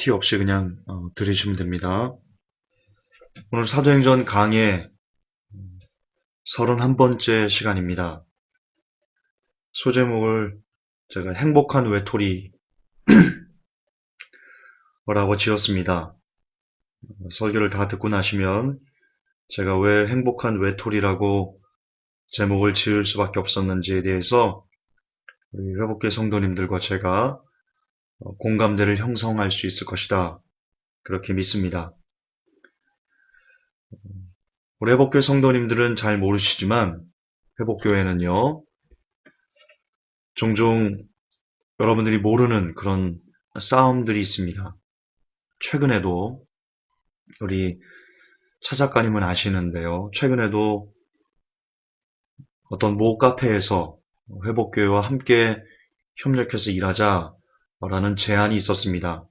PPT 없이 그냥 들으시면 됩니다. 오늘 사도행전 강의 31번째 시간입니다. 소제목을 제가 행복한 외톨이라고 지었습니다. 설교를 다 듣고 나시면 제가 왜 행복한 외톨이라고 제목을 지을 수밖에 없었는지에 대해서 우리 회복교회 성도님들과 제가 공감대를 형성할 수 있을 것이다. 그렇게 믿습니다. 우리 회복교회 성도님들은 잘 모르시지만 회복교회는요, 종종 여러분들이 모르는 그런 싸움들이 있습니다. 최근에도 우리 차 작가님은 아시는데요. 최근에도 어떤 모 카페에서 회복교회와 함께 협력해서 일하자라는 제안이 있었습니다.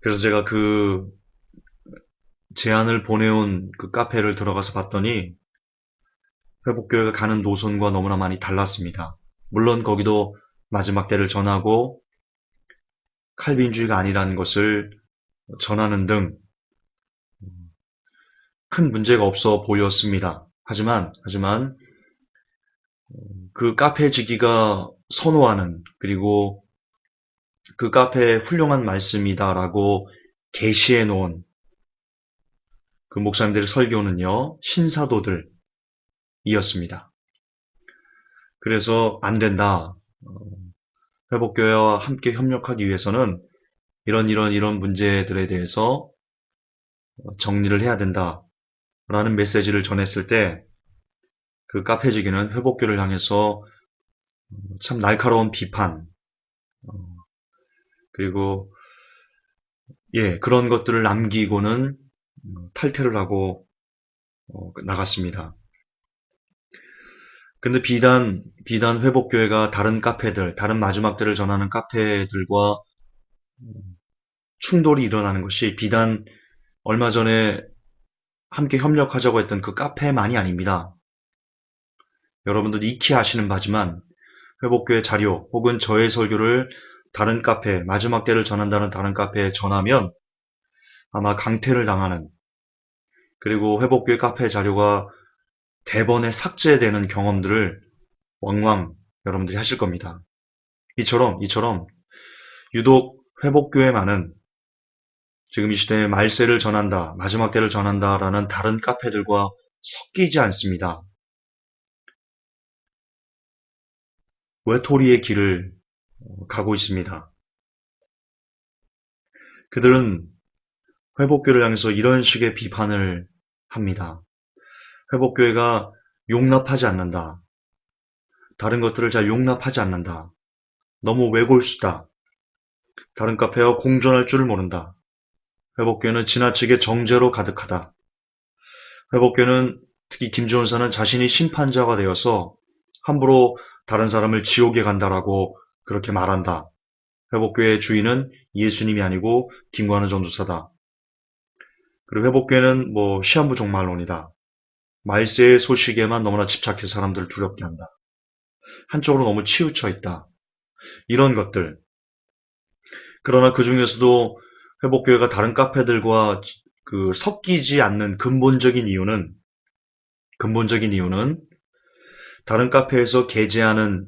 그래서 제가 그 제안을 보내온 그 카페를 들어가서 봤더니 회복교회가 가는 노선과 너무나 많이 달랐습니다. 물론 거기도 마지막 때를 전하고 칼빈주의가 아니라는 것을 전하는 등 큰 문제가 없어 보였습니다. 하지만 그 카페지기가 선호하는, 그리고 그 카페의 훌륭한 말씀이다라고 게시해 놓은 그 목사님들의 설교는요, 신사도들이었습니다. 그래서 안 된다. 회복교회와 함께 협력하기 위해서는 이런 문제들에 대해서 정리를 해야 된다라는 메시지를 전했을 때 그 카페지기는 회복교를 향해서 참 날카로운 비판, 그리고 그런 것들을 남기고는 탈퇴를 하고 나갔습니다. 근데 비단 회복교회가 다른 카페들, 다른 마지막들을 전하는 카페들과 충돌이 일어나는 것이 비단 얼마 전에 함께 협력하자고 했던 그 카페만이 아닙니다. 여러분들이 익히 아시는 바지만 회복교회 자료 혹은 저의 설교를 다른 카페, 마지막 때를 전한다는 다른 카페에 전하면 아마 강퇴를 당하는, 그리고 회복교회 카페 자료가 대번에 삭제되는 경험들을 왕왕 여러분들이 하실 겁니다. 이처럼 유독 회복교회만은 지금 이 시대에 말세를 전한다, 마지막 때를 전한다라는 다른 카페들과 섞이지 않습니다. 외톨이의 길을 가고 있습니다. 그들은 회복교회를 향해서 이런 식의 비판을 합니다. 회복교회가 용납하지 않는다. 다른 것들을 잘 용납하지 않는다. 너무 외골수다. 다른 카페와 공존할 줄을 모른다. 회복교회는 지나치게 정죄로 가득하다. 회복교회는 특히 김지원사는 자신이 심판자가 되어서 함부로 다른 사람을 지옥에 간다라고 그렇게 말한다. 회복교회의 주인은 예수님이 아니고 김관우 전도사다. 그리고 회복교회는 시한부 종말론이다. 말세의 소식에만 너무나 집착해서 사람들을 두렵게 한다. 한쪽으로 너무 치우쳐 있다. 이런 것들. 그러나 그 중에서도 회복교회가 다른 카페들과 섞이지 않는 근본적인 이유는 다른 카페에서 게재하는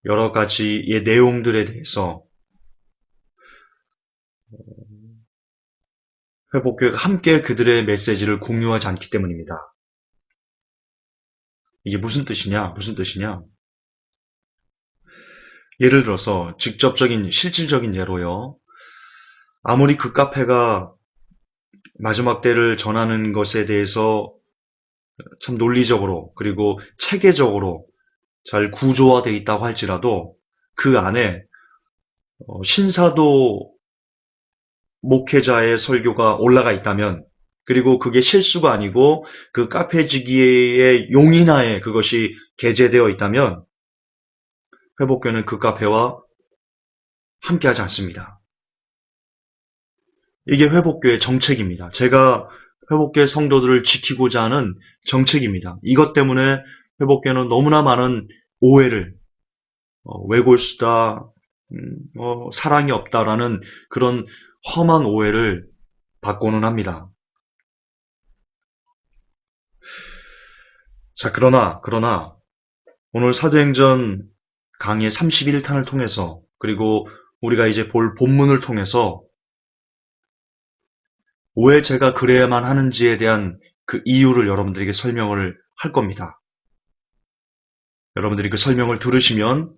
여러 가지의 내용들에 대해서 회복교회가 함께 그들의 메시지를 공유하지 않기 때문입니다. 이게 무슨 뜻이냐? 예를 들어서 실질적인 예로요. 아무리 그 카페가 마지막 때를 전하는 것에 대해서 참 논리적으로 그리고 체계적으로 잘 구조화되어 있다고 할지라도 그 안에 신사도 목회자의 설교가 올라가 있다면, 그리고 그게 실수가 아니고 그 카페지기의 용인하에 그것이 게재되어 있다면 회복교회는 그 카페와 함께하지 않습니다. 이게 회복교회의 정책입니다. 제가 회복교회 성도들을 지키고자 하는 정책입니다. 이것 때문에 회복교회는 너무나 많은 오해를, 외골수다, 사랑이 없다라는 그런 험한 오해를 받고는 합니다. 자, 그러나 오늘 사도행전 강의 31탄을 통해서 그리고 우리가 이제 볼 본문을 통해서 왜 제가 그래야만 하는지에 대한 그 이유를 여러분들에게 설명을 할 겁니다. 여러분들이 그 설명을 들으시면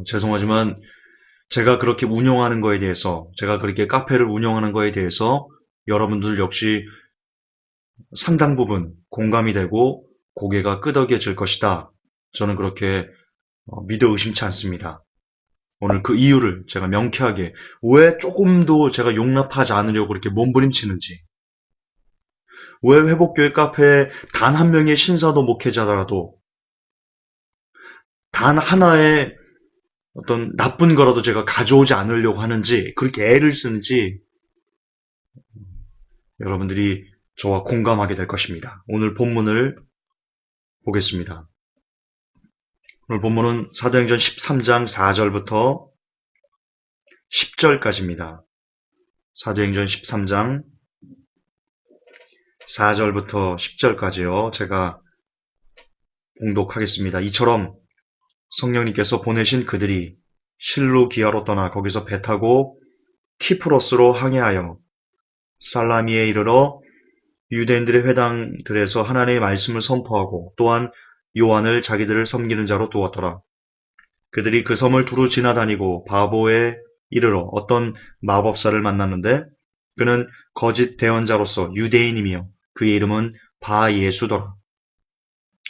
죄송하지만 제가 그렇게 운영하는 거에 대해서, 제가 그렇게 카페를 운영하는 거에 대해서 여러분들 역시 상당 부분 공감이 되고 고개가 끄덕여질 것이다. 저는 그렇게 믿어 의심치 않습니다. 오늘 그 이유를 제가 명쾌하게 왜 조금도 제가 용납하지 않으려고 그렇게 몸부림치는지, 왜 회복교회 카페에 단 한 명의 신사도 목회자더라도 단 하나의 어떤 나쁜 거라도 제가 가져오지 않으려고 하는지, 그렇게 애를 쓰는지 여러분들이 저와 공감하게 될 것입니다. 오늘 본문을 보겠습니다. 오늘 본문은 사도행전 13장 4절부터 10절까지입니다. 사도행전 13장 4절부터 10절까지요. 제가 봉독하겠습니다. 이처럼 성령님께서 보내신 그들이 실루기아로 떠나 거기서 배 타고 키프로스로 항해하여 살라미에 이르러 유대인들의 회당들에서 하나님의 말씀을 선포하고 또한 요한을 자기들을 섬기는 자로 두었더라. 그들이 그 섬을 두루 지나다니고 바보에 이르러 어떤 마법사를 만났는데 그는 거짓 대언자로서 유대인이며 그의 이름은 바예수더라.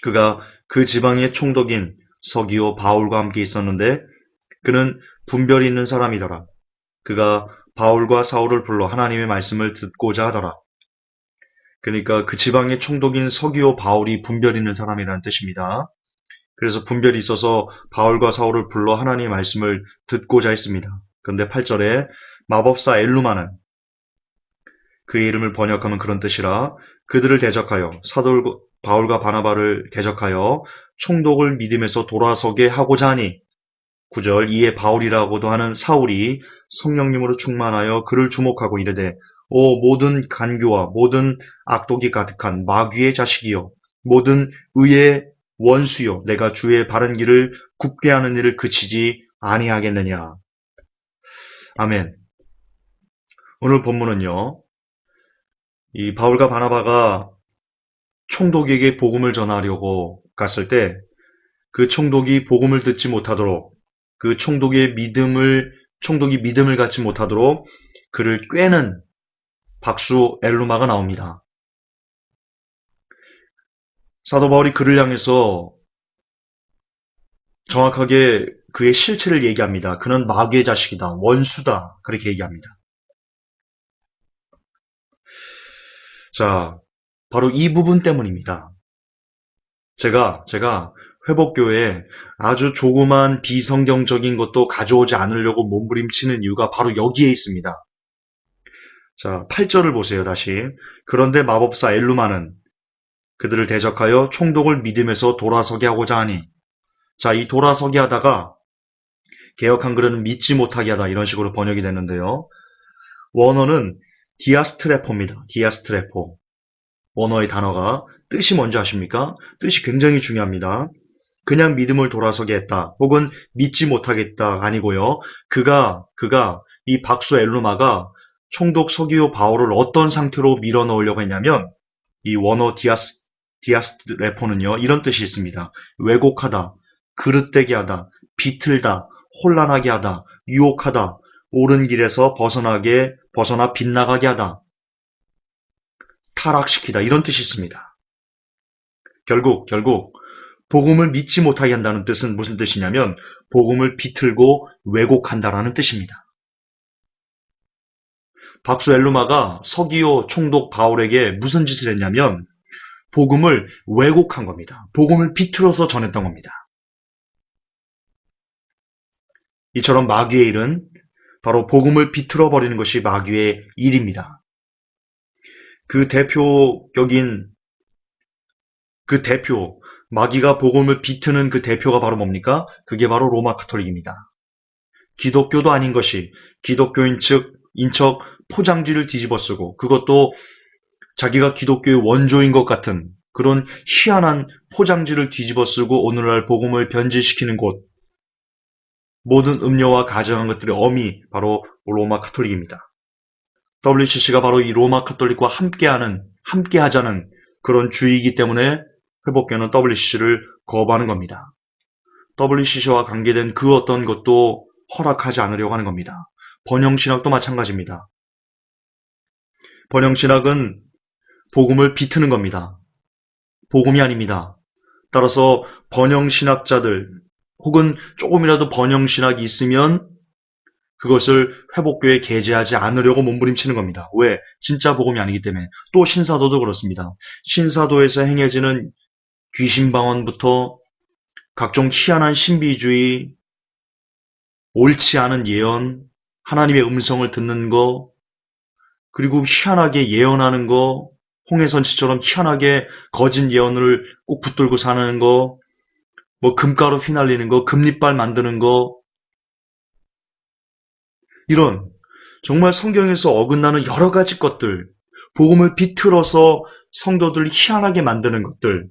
그가 그 지방의 총독인 서기오 바울과 함께 있었는데 그는 분별이 있는 사람이더라. 그가 바울과 사울을 불러 하나님의 말씀을 듣고자 하더라. 그러니까 그 지방의 총독인 서기오 바울이 분별 있는 사람이라는 뜻입니다. 그래서 분별이 있어서 바울과 사울을 불러 하나님의 말씀을 듣고자 했습니다. 그런데 8절에 마법사 엘루마는, 그의 이름을 번역하면 그런 뜻이라, 그들을 대적하여 사도 바울과 바나바를 대적하여 총독을 믿음에서 돌아서게 하고자 하니 9절 이에 바울이라고도 하는 사울이 성령님으로 충만하여 그를 주목하고 이르되 오 모든 간교와 모든 악독이 가득한 마귀의 자식이여 모든 의의 원수여 내가 주의 바른 길을 굽게 하는 일을 그치지 아니하겠느냐. 아멘. 오늘 본문은요, 이 바울과 바나바가 총독에게 복음을 전하려고 갔을 때 그 총독이 복음을 듣지 못하도록, 그 총독이 믿음을 갖지 못하도록 그를 꿰는 박수 엘루마가 나옵니다. 사도 바울이 그를 향해서 정확하게 그의 실체를 얘기합니다. 그는 마귀의 자식이다, 원수다, 그렇게 얘기합니다. 자, 바로 이 부분 때문입니다. 제가 회복교회에 아주 조그만 비성경적인 것도 가져오지 않으려고 몸부림치는 이유가 바로 여기에 있습니다. 자, 8절을 보세요, 다시. 그런데 마법사 엘루마는 그들을 대적하여 총독을 믿음에서 돌아서게 하고자 하니. 자, 이 돌아서게 하다가 개역 한글은 믿지 못하게 하다 이런 식으로 번역이 되는데요. 원어는 디아스트레포입니다. 디아스트레포. 원어의 단어가 뜻이 뭔지 아십니까? 뜻이 굉장히 중요합니다. 그냥 믿음을 돌아서게 했다. 혹은 믿지 못하겠다 아니고요. 그가 이 박수 엘루마가 총독 서기오 바울을 어떤 상태로 밀어넣으려고 했냐면 이 원어 디아스트레포는요. 이런 뜻이 있습니다. 왜곡하다, 그릇되게 하다, 비틀다, 혼란하게 하다, 유혹하다, 옳은 길에서 벗어나 빗나가게 하다, 타락시키다 이런 뜻이 있습니다. 결국 복음을 믿지 못하게 한다는 뜻은 무슨 뜻이냐면 복음을 비틀고 왜곡한다라는 뜻입니다. 박수 엘루마가 서기오 총독 바울에게 무슨 짓을 했냐면 복음을 왜곡한 겁니다. 복음을 비틀어서 전했던 겁니다. 이처럼 마귀의 일은 바로 복음을 비틀어 버리는 것이 마귀의 일입니다. 그 대표 마귀가 복음을 비트는 그 대표가 바로 뭡니까? 그게 바로 로마 가톨릭입니다. 기독교도 아닌 것이 기독교인 인척 포장지를 뒤집어쓰고 그것도 자기가 기독교의 원조인 것 같은 그런 희한한 포장지를 뒤집어쓰고 오늘날 복음을 변질시키는 곳, 모든 음료와 가정한 것들의 어미 바로 로마 가톨릭입니다. WCC가 바로 이 로마 가톨릭과 함께하자는 그런 주의이기 때문에 회복교는 WCC를 거부하는 겁니다. WCC와 관계된 그 어떤 것도 허락하지 않으려고 하는 겁니다. 번영신학도 마찬가지입니다. 번영신학은 복음을 비트는 겁니다. 복음이 아닙니다. 따라서 번영신학자들 혹은 조금이라도 번영신학이 있으면 그것을 회복교에 게재하지 않으려고 몸부림치는 겁니다. 왜? 진짜 복음이 아니기 때문에. 또 신사도도 그렇습니다. 신사도에서 행해지는 귀신방언부터 각종 희한한 신비주의, 옳지 않은 예언, 하나님의 음성을 듣는 거, 그리고 희한하게 예언하는 거, 홍해선치처럼 희한하게 거짓 예언을 꼭 붙들고 사는 거, 뭐 금가루 휘날리는 거, 금리빨 만드는 거, 이런 정말 성경에서 어긋나는 여러 가지 것들, 복음을 비틀어서 성도들을 희한하게 만드는 것들,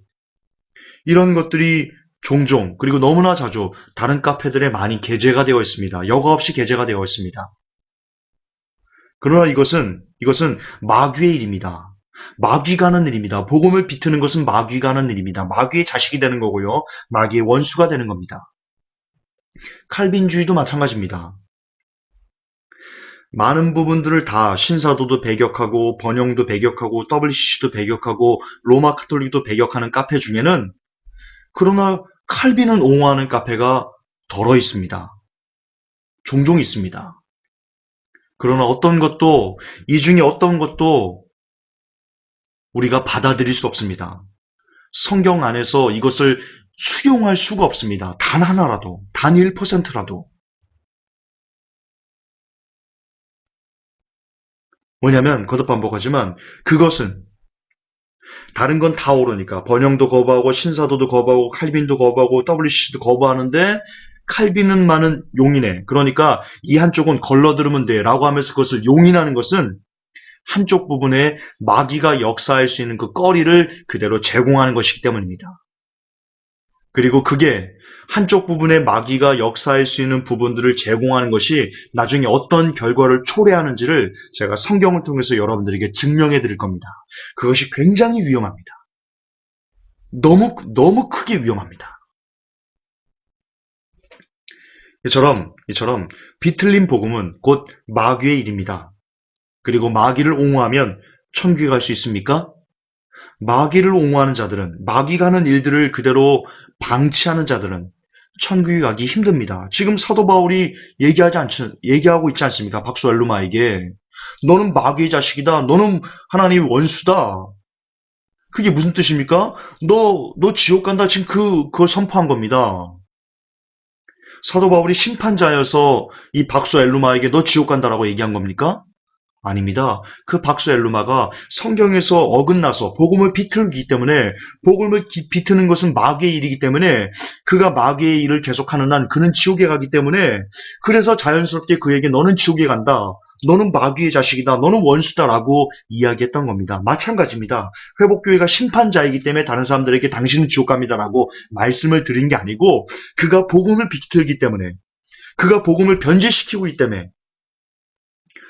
이런 것들이 종종 그리고 너무나 자주 다른 카페들에 많이 게재가 되어 있습니다. 여과 없이 게재가 되어 있습니다. 그러나 이것은 마귀의 일입니다. 마귀가 하는 일입니다. 복음을 비트는 것은 마귀가 하는 일입니다. 마귀의 자식이 되는 거고요. 마귀의 원수가 되는 겁니다. 칼빈주의도 마찬가지입니다. 많은 부분들을 다 신사도도 배격하고 번영도 배격하고 WCC도 배격하고 로마 카톨릭도 배격하는 카페 중에는 그러나 칼빈은 옹호하는 카페가 덜어 있습니다. 종종 있습니다. 그러나 이 중에 어떤 것도 우리가 받아들일 수 없습니다. 성경 안에서 이것을 수용할 수가 없습니다. 단 하나라도, 단 1%라도. 뭐냐면 거듭 반복하지만 그것은 다른 건 다 오르니까 번영도 거부하고 신사도도 거부하고 칼빈도 거부하고 WCC도 거부하는데 칼빈은 많은 용인해. 그러니까 이 한쪽은 걸러들으면 돼 라고 하면서 그것을 용인하는 것은 한쪽 부분에 마귀가 역사할 수 있는 그 거리를 그대로 제공하는 것이기 때문입니다. 그리고 그게 한쪽 부분에 마귀가 역사할 수 있는 부분들을 제공하는 것이 나중에 어떤 결과를 초래하는지를 제가 성경을 통해서 여러분들에게 증명해 드릴 겁니다. 그것이 굉장히 위험합니다. 너무 크게 위험합니다. 이처럼 비틀린 복음은 곧 마귀의 일입니다. 그리고 마귀를 옹호하면 천국에 갈 수 있습니까? 마귀를 옹호하는 자들은, 마귀가 하는 일들을 그대로 방치하는 자들은 천국에 가기 힘듭니다. 지금 사도 바울이 얘기하고 있지 않습니까? 박수엘루마에게. 너는 마귀의 자식이다. 너는 하나님의 원수다. 그게 무슨 뜻입니까? 너 지옥 간다. 지금 그걸 선포한 겁니다. 사도 바울이 심판자여서 이 박수엘루마에게 너 지옥 간다라고 얘기한 겁니까? 아닙니다. 그 박수엘루마가 성경에서 어긋나서 복음을 비틀기 때문에 복음을 비트는 것은 마귀의 일이기 때문에 그가 마귀의 일을 계속하는 한 그는 지옥에 가기 때문에 그래서 자연스럽게 그에게 너는 지옥에 간다. 너는 마귀의 자식이다. 너는 원수다라고 이야기했던 겁니다. 마찬가지입니다. 회복교회가 심판자이기 때문에 다른 사람들에게 당신은 지옥 갑니다라고 말씀을 드린 게 아니고 그가 복음을 비틀기 때문에 그가 복음을 변질시키고 있기 때문에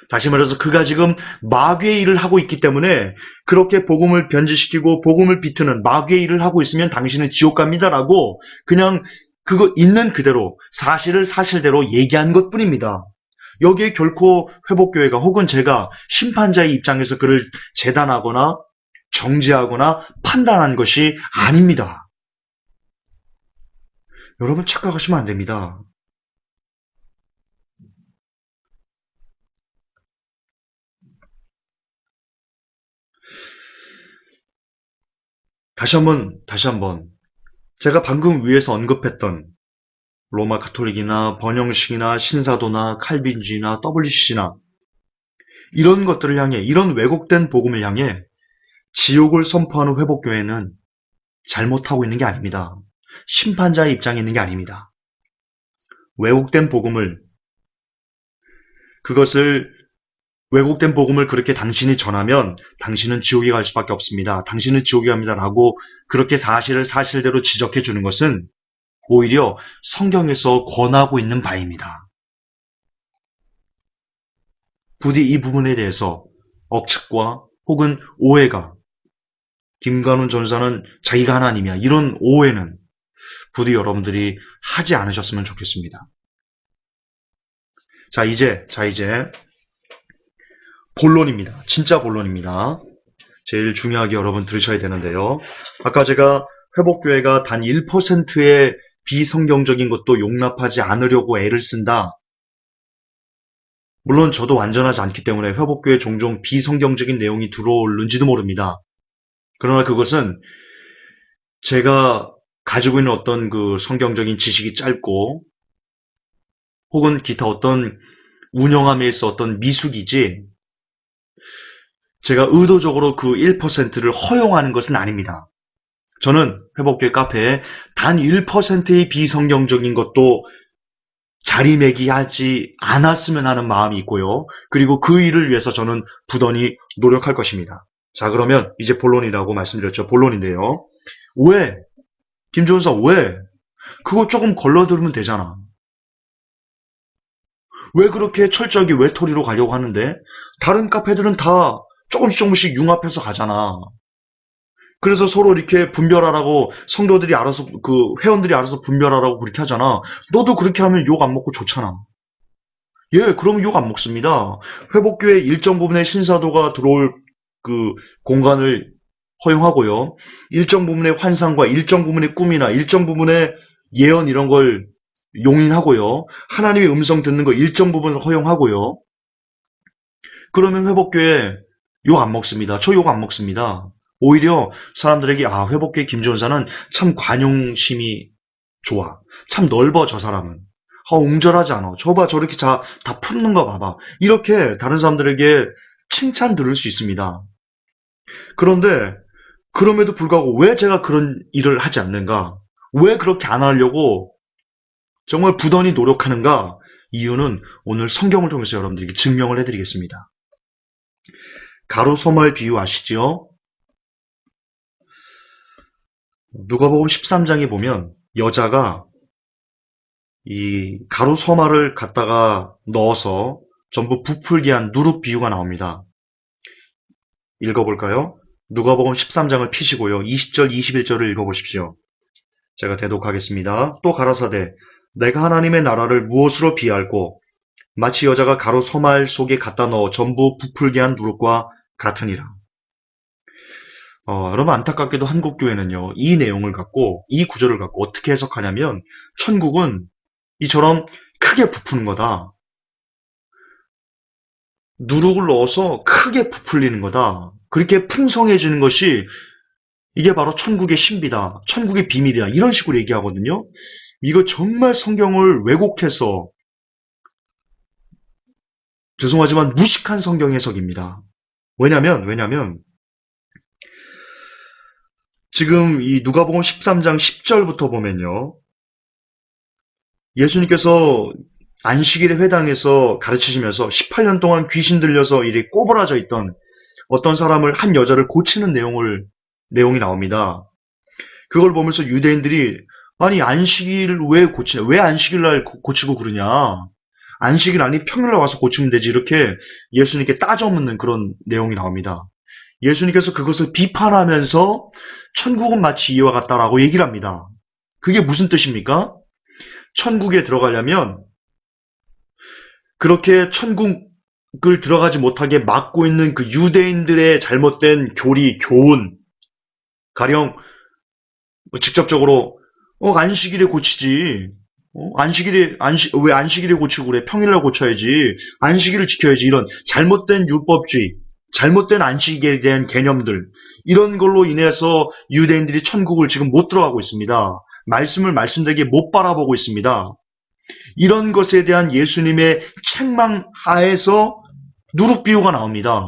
다시 말해서 그가 지금 마귀의 일을 하고 있기 때문에 그렇게 복음을 변질시키고 복음을 비트는 마귀의 일을 하고 있으면 당신은 지옥 갑니다라고 그냥 그거 있는 그대로 사실을 사실대로 얘기한 것뿐입니다. 여기에 결코 회복교회가 혹은 제가 심판자의 입장에서 그를 재단하거나 정죄하거나 판단한 것이 아닙니다. 여러분 착각하시면 안 됩니다. 다시 한번 제가 방금 위에서 언급했던 로마 가톨릭이나 번영식이나 신사도나 칼빈주의나 WCC나 이런 것들을 향해 이런 왜곡된 복음을 향해 지옥을 선포하는 회복교회는 잘못하고 있는 게 아닙니다. 심판자의 입장에 있는 게 아닙니다. 왜곡된 복음을 그렇게 당신이 전하면 당신은 지옥에 갈 수밖에 없습니다. 당신은 지옥에 갑니다. 라고 그렇게 사실을 사실대로 지적해 주는 것은 오히려 성경에서 권하고 있는 바입니다. 부디 이 부분에 대해서 억측과 혹은 오해가 김관훈 전사는 자기가 하나님이야. 이런 오해는 부디 여러분들이 하지 않으셨으면 좋겠습니다. 자, 이제 본론입니다. 진짜 본론입니다. 제일 중요하게 여러분 들으셔야 되는데요. 아까 제가 회복교회가 단 1%의 비성경적인 것도 용납하지 않으려고 애를 쓴다. 물론 저도 완전하지 않기 때문에 회복교회에 종종 비성경적인 내용이 들어오는지도 모릅니다. 그러나 그것은 제가 가지고 있는 어떤 그 성경적인 지식이 짧고 혹은 기타 어떤 운영함에 있어 어떤 미숙이지 제가 의도적으로 그 1%를 허용하는 것은 아닙니다. 저는 회복교회 카페에 단 1%의 비성경적인 것도 자리매김하지 않았으면 하는 마음이 있고요. 그리고 그 일을 위해서 저는 부단히 노력할 것입니다. 자, 그러면 이제 본론이라고 말씀드렸죠. 본론인데요. 왜? 김종사 왜? 그거 조금 걸러들으면 되잖아. 왜 그렇게 철저하게 외톨이로 가려고 하는데? 다른 카페들은 다 조금씩 융합해서 가잖아. 그래서 서로 이렇게 분별하라고 성도들이 알아서 그 회원들이 알아서 분별하라고 그렇게 하잖아. 너도 그렇게 하면 욕 안 먹고 좋잖아. 예, 그러면 욕 안 먹습니다. 회복교회 일정 부분의 신사도가 들어올 그 공간을 허용하고요. 일정 부분의 환상과 일정 부분의 꿈이나 일정 부분의 예언 이런 걸 용인하고요. 하나님의 음성 듣는 거 일정 부분을 허용하고요. 그러면 회복교회 욕 안 먹습니다. 저 욕 안 먹습니다. 오히려 사람들에게 회복교회 김전사는 참 관용심이 좋아. 참 넓어 저 사람은. 옹졸하지 않아. 저봐 저렇게 다 품는 거 봐봐. 이렇게 다른 사람들에게 칭찬 들을 수 있습니다. 그런데 그럼에도 불구하고 왜 제가 그런 일을 하지 않는가? 왜 그렇게 안 하려고 정말 부단히 노력하는가? 이유는 오늘 성경을 통해서 여러분들에게 증명을 해드리겠습니다. 가로소말 비유 아시죠? 누가복음 13장에 보면 여자가 이 가로소말을 갖다가 넣어서 전부 부풀게 한 누룩 비유가 나옵니다. 읽어볼까요? 누가복음 13장을 피시고요. 20절, 21절을 읽어보십시오. 제가 대독하겠습니다. 또 가라사대 내가 하나님의 나라를 무엇으로 비할꼬 마치 여자가 가로소말 속에 갖다 넣어 전부 부풀게 한 누룩과 같으니라. 여러분 안타깝게도 한국교회는요. 이 내용을 갖고 이 구절을 갖고 어떻게 해석하냐면 천국은 이처럼 크게 부푸는 거다. 누룩을 넣어서 크게 부풀리는 거다. 그렇게 풍성해지는 것이 이게 바로 천국의 신비다. 천국의 비밀이다. 이런 식으로 얘기하거든요. 이거 정말 성경을 왜곡해서 죄송하지만 무식한 성경 해석입니다. 왜냐면 지금 이 누가복음 13장 10절부터 보면요. 예수님께서 안식일의 회당에서 가르치시면서 18년 동안 귀신 들려서 이렇게 꼬부라져 있던 어떤 사람을 한 여자를 고치는 내용이 나옵니다. 그걸 보면서 유대인들이 아니 안식일을 왜 고치냐? 왜 안식일 날 고치고 그러냐? 안식일 아니 평일날 와서 고치면 되지 이렇게 예수님께 따져 묻는 그런 내용이 나옵니다. 예수님께서 그것을 비판하면서 천국은 마치 이와 같다라고 얘기를 합니다. 그게 무슨 뜻입니까? 천국에 들어가려면 그렇게 천국을 들어가지 못하게 막고 있는 그 유대인들의 잘못된 교훈, 가령 직접적으로 안식일에 고치지. 왜 안식일에 고치고 그래? 평일날 고쳐야지. 안식일을 지켜야지. 이런 잘못된 율법주의, 잘못된 안식에 대한 개념들, 이런 걸로 인해서 유대인들이 천국을 지금 못 들어가고 있습니다. 말씀을 말씀되게 못 바라보고 있습니다. 이런 것에 대한 예수님의 책망 하에서 누룩 비유가 나옵니다.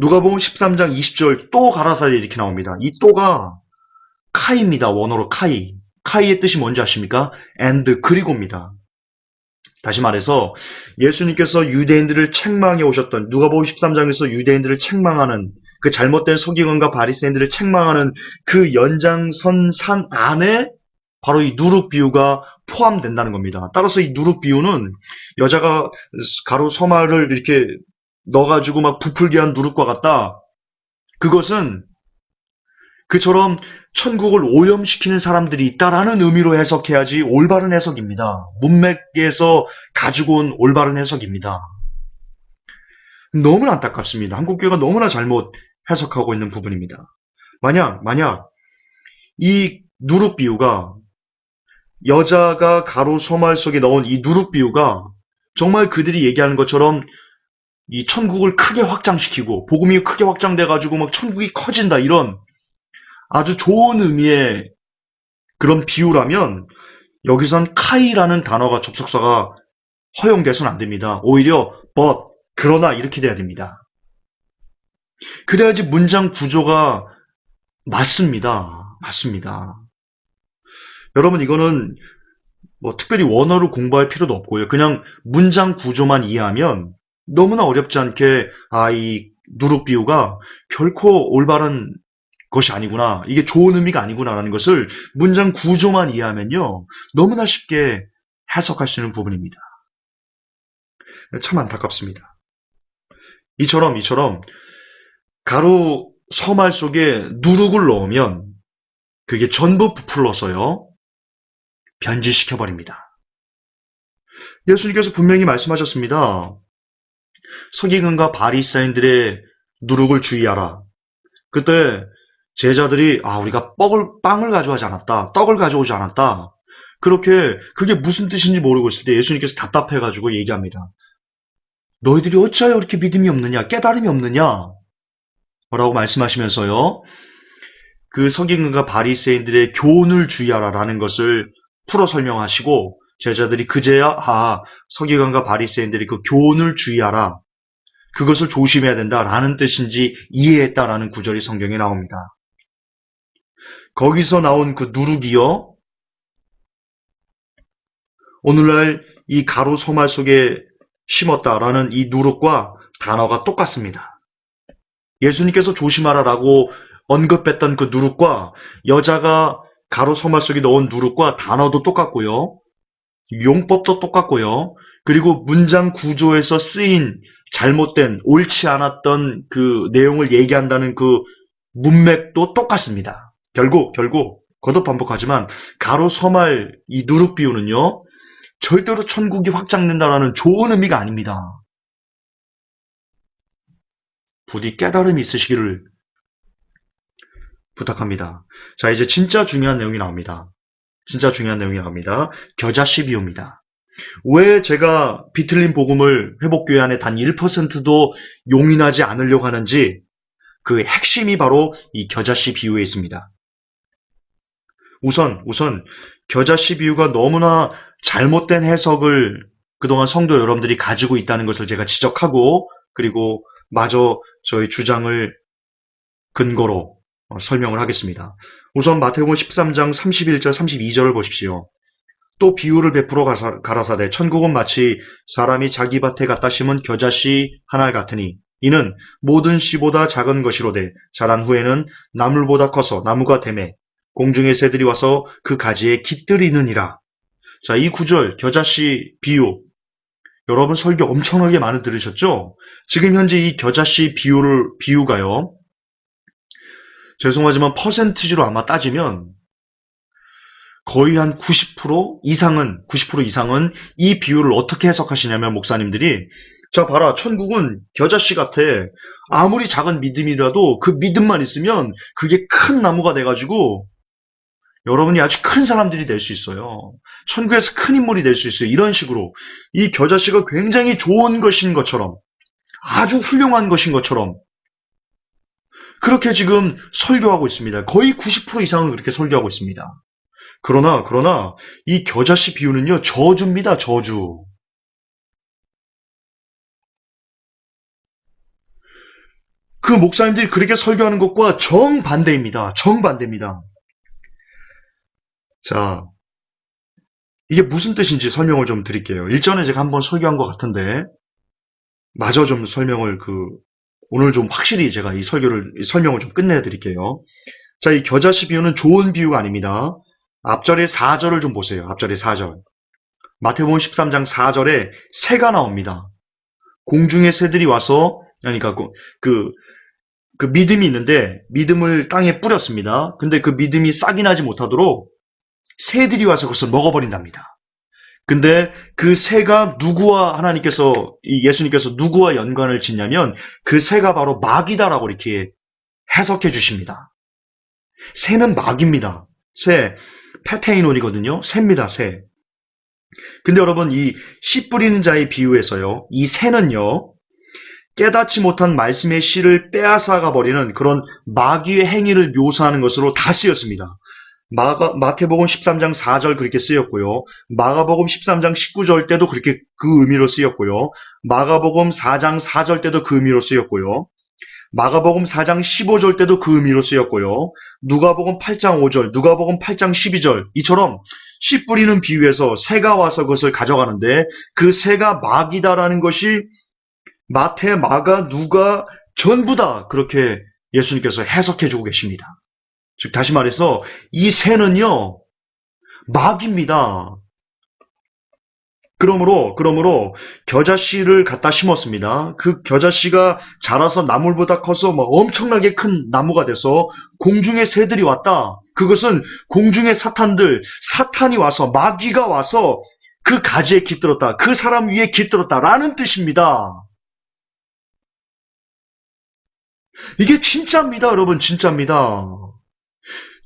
누가복음 13장 20절 또 가라사대 이렇게 나옵니다. 이 또가 카이입니다. 원어로 카이. 카이의 뜻이 뭔지 아십니까? and 그리고입니다. 다시 말해서 예수님께서 유대인들을 책망해 오셨던 누가복음 13장에서 유대인들을 책망하는 그 잘못된 서기관과 바리새인들을 책망하는 그 연장선상 안에 바로 이 누룩 비유가 포함된다는 겁니다. 따라서 이 누룩 비유는 여자가 가루 소말을 이렇게 넣어가지고 막 부풀게 한 누룩과 같다. 그것은 그처럼 천국을 오염시키는 사람들이 있다라는 의미로 해석해야지 올바른 해석입니다. 문맥에서 가지고 온 올바른 해석입니다. 너무나 안타깝습니다. 한국교회가 너무나 잘못 해석하고 있는 부분입니다. 만약 이 누룩 비유가 여자가 가루 소말 속에 넣은 이 누룩 비유가 정말 그들이 얘기하는 것처럼 이 천국을 크게 확장시키고 복음이 크게 확장돼가지고 막 천국이 커진다 이런 아주 좋은 의미의 그런 비유라면 여기선 카이라는 단어가 접속사가 허용돼서는 안 됩니다. 오히려 but, 그러나 이렇게 돼야 됩니다. 그래야지 문장 구조가 맞습니다. 맞습니다. 여러분 이거는 뭐 특별히 원어를 공부할 필요도 없고요. 그냥 문장 구조만 이해하면 너무나 어렵지 않게 이 누룩 비유가 결코 올바른 것이 아니구나. 이게 좋은 의미가 아니구나라는 것을 문장 구조만 이해하면요. 너무나 쉽게 해석할 수 있는 부분입니다. 참 안타깝습니다. 이처럼 가루 서말 속에 누룩을 넣으면 그게 전부 부풀러서요. 변질시켜버립니다. 예수님께서 분명히 말씀하셨습니다. 서기관과 바리새인들의 누룩을 주의하라. 그때 제자들이 우리가 빵을 가져오지 않았다. 떡을 가져오지 않았다. 그렇게 그게 무슨 뜻인지 모르고 있을 때 예수님께서 답답해가지고 얘기합니다. 너희들이 어찌하여 이렇게 믿음이 없느냐? 깨달음이 없느냐? 라고 말씀하시면서요. 그 서기관과 바리새인들의 교훈을 주의하라라는 것을 풀어 설명하시고 제자들이 그제야 서기관과 바리새인들이 그 교훈을 주의하라. 그것을 조심해야 된다라는 뜻인지 이해했다라는 구절이 성경에 나옵니다. 거기서 나온 그 누룩이요. 오늘날 이 가루 소말 속에 심었다라는 이 누룩과 단어가 똑같습니다. 예수님께서 조심하라라고 언급했던 그 누룩과 여자가 가루 소말 속에 넣은 누룩과 단어도 똑같고요. 용법도 똑같고요. 그리고 문장 구조에서 쓰인 잘못된 옳지 않았던 그 내용을 얘기한다는 그 문맥도 똑같습니다. 결국 거듭 반복하지만 가루 서말 이 누룩 비유는요. 절대로 천국이 확장된다라는 좋은 의미가 아닙니다. 부디 깨달음이 있으시기를 부탁합니다. 자, 이제 진짜 중요한 내용이 나옵니다. 겨자씨 비유입니다. 왜 제가 비틀린 복음을 회복교회 안에 단 1%도 용인하지 않으려고 하는지 그 핵심이 바로 이 겨자씨 비유에 있습니다. 우선 겨자씨 비유가 너무나 잘못된 해석을 그동안 성도 여러분들이 가지고 있다는 것을 제가 지적하고 그리고 마저 저희 주장을 근거로 설명을 하겠습니다. 우선 마태복음 13장 31절 32절을 보십시오. 또 비유를 베풀어 가라사대 천국은 마치 사람이 자기 밭에 갖다 심은 겨자씨 하나 같으니 이는 모든 씨보다 작은 것이로되 자란 후에는 나물보다 커서 나무가 되매 공중의 새들이 와서 그 가지에 깃들이느니라. 자, 이 구절 겨자씨 비유 여러분 설교 엄청나게 많이 들으셨죠? 지금 현재 이 겨자씨 비유가요. 죄송하지만 퍼센티지로 아마 따지면 거의 한 90% 이상은 이 비유를 어떻게 해석하시냐면 목사님들이 자 봐라 천국은 겨자씨 같아. 아무리 작은 믿음이라도 그 믿음만 있으면 그게 큰 나무가 돼가지고 여러분이 아주 큰 사람들이 될 수 있어요. 천국에서 큰 인물이 될 수 있어요. 이런 식으로 이 겨자씨가 굉장히 좋은 것인 것처럼 아주 훌륭한 것인 것처럼 그렇게 지금 설교하고 있습니다. 거의 90% 이상은 그렇게 설교하고 있습니다. 그러나 이 겨자씨 비유는요. 저주입니다. 저주. 그 목사님들이 그렇게 설교하는 것과 정반대입니다. 정반대입니다. 자, 이게 무슨 뜻인지 설명을 좀 드릴게요. 일전에 제가 한번 설교한 것 같은데, 마저 좀 설명을 오늘 좀 확실히 제가 이 설명을 좀 끝내드릴게요. 자, 이 겨자씨 비유는 좋은 비유가 아닙니다. 앞절의 4절을 좀 보세요. 앞절의 4절. 마태복음 13장 4절에 새가 나옵니다. 공중의 새들이 와서, 그러니까 그 믿음이 있는데, 믿음을 땅에 뿌렸습니다. 근데 그 믿음이 싹이 나지 못하도록 새들이 와서 그것을 먹어버린답니다. 근데 그 새가 예수님께서 누구와 연관을 짓냐면, 그 새가 바로 마귀다라고 이렇게 해석해 주십니다. 새는 마귀입니다. 새, 페테이논이거든요. 새입니다, 새. 근데 여러분, 이 씨 뿌리는 자의 비유에서요, 이 새는요, 깨닫지 못한 말씀의 씨를 빼앗아가 버리는 그런 마귀의 행위를 묘사하는 것으로 다 쓰였습니다. 마태복음 13장 4절 그렇게 쓰였고요. 마가복음 13장 19절 때도 그렇게 그 의미로 쓰였고요. 마가복음 4장 4절 때도 그 의미로 쓰였고요. 마가복음 4장 15절 때도 그 의미로 쓰였고요. 누가복음 8장 5절, 누가복음 8장 12절 이처럼 씨 뿌리는 비유에서 새가 와서 그것을 가져가는데 그 새가 마귀다라는 것이 마태, 마가, 누가 전부 다 그렇게 예수님께서 해석해주고 계십니다. 즉 다시 말해서 이 새는요 마귀입니다. 그러므로 겨자씨를 갖다 심었습니다. 그 겨자씨가 자라서 나물보다 커서 막 엄청나게 큰 나무가 돼서 공중의 새들이 왔다. 그것은 공중의 사탄이 와서 마귀가 와서 그 가지에 깃들었다. 그 사람 위에 깃들었다라는 뜻입니다. 이게 진짜입니다, 여러분. 진짜입니다.